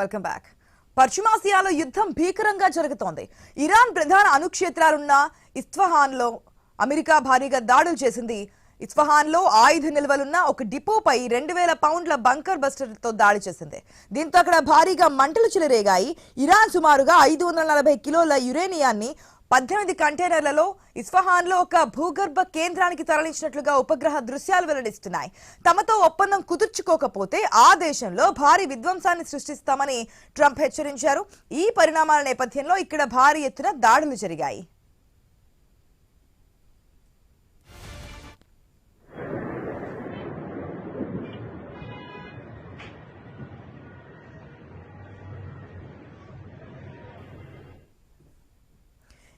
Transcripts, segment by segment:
Welcome back. పశ్చిమాసియాలో యుద్ధం భీకరంగా జరుగుతోంది. ఇరాన్ ప్రధాన అణుక్షేత్రాలున్న ఇస్ఫహాన్లో అమెరికా భారీగా దాడులు చేసింది. ఇస్ఫహాన్లో ఆయుధ నిల్వలున్న ఒక డిపోపై 2000 పౌండ్ల బంకర్ బస్టర్తో దాడి చేసింది. దీంతో అక్కడ భారీగా మంటలు చెలరేగాయి. ఇరాన్ సుమారుగా 540 కిలోల యురేనియాన్ని 18 కంటైనర్లలో ఇస్ఫహాన్లో ఒక భూగర్భ కేంద్రానికి తరలించినట్లుగా ఉపగ్రహ దృశ్యాలు వెల్లడిస్తున్నాయి. తమతో ఒప్పందం కుదుర్చుకోకపోతే ఆ దేశంలో భారీ విధ్వంసాన్ని సృష్టిస్తామని ట్రంప్ హెచ్చరించారు. ఈ పరిణామాల నేపథ్యంలో ఇక్కడ భారీ ఎత్తున దాడులు జరిగాయి.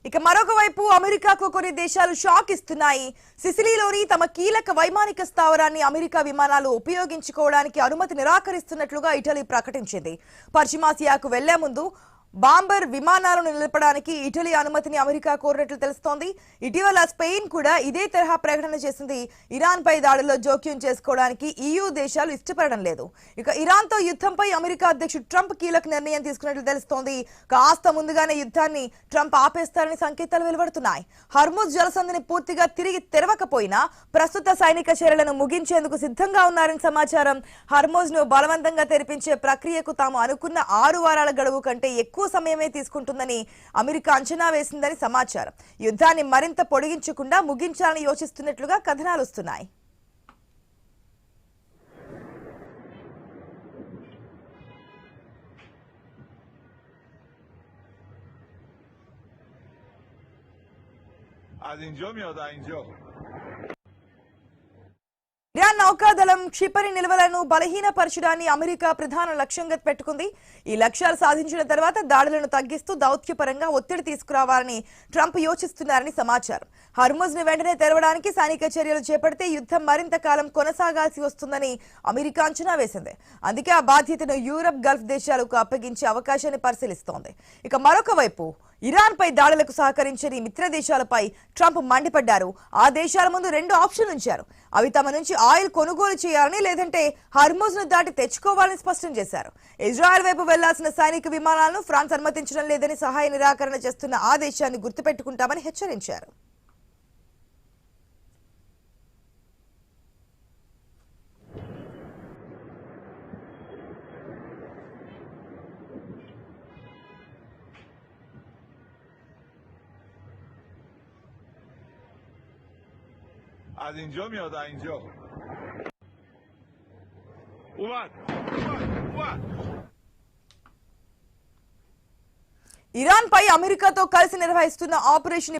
ఇక మరొక వైపు అమెరికాకు కొన్ని దేశాలు షాక్ ఇస్తున్నాయి. సిసిలీలోని తమ కీలక వైమానిక స్థావరాన్ని అమెరికా విమానాలు ఉపయోగించుకోవడానికి అనుమతి నిరాకరిస్తున్నట్లుగా ఇటలీ ప్రకటించింది. పశ్చిమాసియాకు వెళ్లే ముందు బాంబర్ విమానాలను నిలపడానికి ఇటలీ అనుమతిని అమెరికా కోరినట్లు తెలుస్తోంది. ఇటీవల స్పెయిన్ కూడా ఇదే తరహా ప్రకటన చేసింది. ఇరాన్ పై దాడుల్లో జోక్యం చేసుకోవడానికి EU దేశాలు ఇష్టపడడం లేదు. ఇక ఇరాన్తో యుద్ధంపై అమెరికా అధ్యక్షుడు ట్రంప్ కీలక నిర్ణయం తీసుకున్నట్లు తెలుస్తోంది. కాస్త ముందుగానే యుద్ధాన్ని ట్రంప్ ఆపేస్తారని సంకేతాలు వెలువడుతున్నాయి. హర్ముజ్ జలసంధిని పూర్తిగా తిరిగి తెరవకపోయినా ప్రస్తుత సైనిక చర్యలను ముగించేందుకు సిద్ధంగా ఉన్నారని సమాచారం. హర్ముజ్ ను బలవంతంగా తెరిపించే ప్రక్రియకు తాము అనుకున్న 6 వారాల గడువు కంటే ఎక్కువ సమయమే తీసుకుంటుందని అమెరికా అంచనా వేసిందని సమాచారం. యుద్ధాన్ని మరింత పొడిగించకుండా ముగించాలని యోచిస్తున్నట్లుగా కథనాలు వస్తున్నాయి. ఇరాన్ నౌకాదళం క్షిపణి నిల్వలను బలహీనపరచడాన్ని అమెరికా ప్రధాన లక్ష్యంగా పెట్టుకుంది. ఈ లక్ష్యాలు సాధించిన తర్వాత దాడులను తగ్గిస్తూ దౌత్యపరంగా ఒత్తిడి తీసుకురావాలని ట్రంప్ యోచిస్తున్నారని సమాచారం. హర్ముజ్ ని వెంటనే తెరవడానికి సైనిక చర్యలు చేపడితే యుద్ధం మరింత కాలం కొనసాగాల్సి వస్తుందని అమెరికా అంచనా వేసింది. అందుకే ఆ బాధ్యతను యూరప్, గల్ఫ్ దేశాలకు అప్పగించే అవకాశాన్ని పరిశీలిస్తోంది. ఇక మరొక వైపు ఇరాన్ పై దాడులకు సహకరించని మిత్ర దేశాలపై ట్రంప్ మండిపడ్డారు. ఆ దేశాల ముందు 2 ఆప్షన్లు ఉంచారు. అవి తమ నుంచి ఆయిల్ కొనుగోలు చేయాలని, లేదంటే హర్ముజ్ ను దాటి తెచ్చుకోవాలని స్పష్టం చేశారు. ఇజ్రాయెల్ వైపు వెళ్లాల్సిన సైనిక విమానాలను ఫ్రాన్స్ అనుమతించడం లేదని సహాయ నిరాకరణ చేస్తున్న ఆ దేశాన్ని గుర్తుపెట్టుకుంటామని హెచ్చరించారు. از اینجا میاد اینجا اومد. ఇరాన్ పై అమెరికాతో కలిసి నిర్వహిస్తున్న ఆపరేషన్